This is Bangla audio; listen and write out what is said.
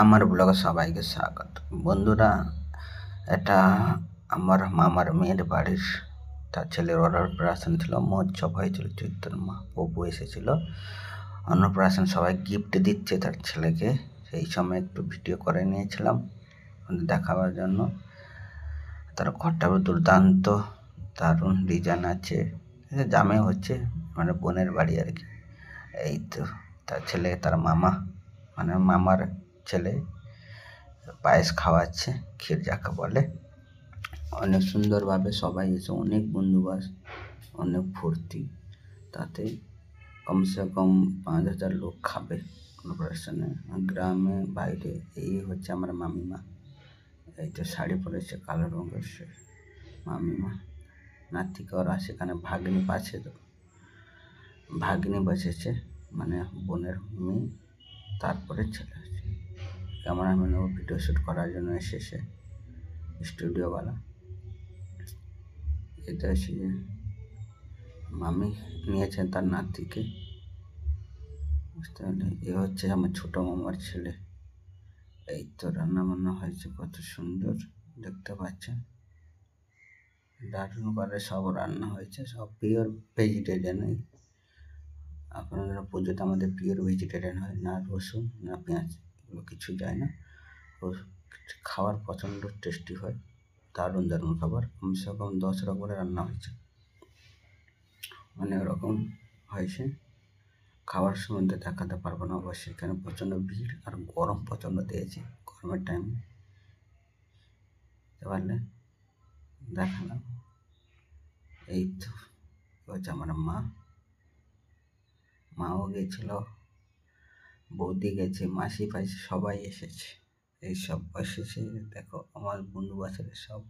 আমার ব্লগে সবাইকে স্বাগত। বন্ধুরা, এটা আমার মামার মেয়ের বাড়ির, তার ছেলের অন্নপ্রাশন ছিল, মহোৎসব হয়েছিল, চৈত্র মা প্রভু এসেছিল অন্নপ্রাশন, সবাই গিফট দিচ্ছে তার ছেলেকে। সেই সময় একটু ভিডিও করে নিয়েছিলাম দেখাবার জন্য। তার ঘরটা দুর্দান্ত, দারুণ ডিজাইন আছে, জামে হচ্ছে, মানে বোনের বাড়ি আর কি। এই তো তার ছেলে, তার মামা, মানে মামার ছেলে পায়েস খাওয়াচ্ছে, ক্ষীর যাকে বলে। অনেক সুন্দরভাবে সবাই এসে, অনেক বন্ধুবাস, অনেক ফুর্তি। তাতে কমসে কম 5,000 লোক খাবে অন্নপ্রাশনে, গ্রামে বাইরে। এই হচ্ছে আমার মামিমা। এই তো শাড়ি পরেছে কালো রঙের সে মামিমা। নাতিকে ওরা সেখানে ভাগ্নি পাচ্ছে, তো ভাগ্নি বসেছে, মানে বোনের মেয়ে, তারপরে ছেলে আছে। ক্যামেরাম্যান ও ভিডিও শ্যুট করার জন্য এসেছে, স্টুডিওওয়ালা। এটা হচ্ছে যে মামি নিয়েছেন তার নাতিকে, বুঝতে পারলে। এ হচ্ছে আমার ছোটো মামার ছেলে। এই তো রান্না বান্না হয়েছে, কত সুন্দর দেখতে পাচ্ছেন, দারুণ করে সব রান্না হয়েছে, সব পিওর ভেজিটেরিয়ান। আপনারা পুজোতে আমাদের পিওর ভেজিটেরিয়ান হয়, না রসুন না পেঁয়াজ, এগুলো কিছু যায় না। ও খাবার প্রচণ্ড টেস্টি হয়, দারুণ দারুণ খাবার। কমসে কম 10 রকমের রান্না হয়েছে, অনেক রকম হয়েছে। খাবার সম্বন্ধে দেখাতে পারবো না অবশ্যই, এখানে প্রচণ্ড ভিড় আর গরম প্রচণ্ড দিয়েছে, গরমের টাইমে, বুঝতে পারলে, দেখালাম। এই তো হচ্ছে আমার মাও গেছিল, বৌদি গেছে, মাসি ফাইসি সবাই এসেছে, এইসব এসেছে। দেখো আমার বন্ধু বাচ্চাদের সব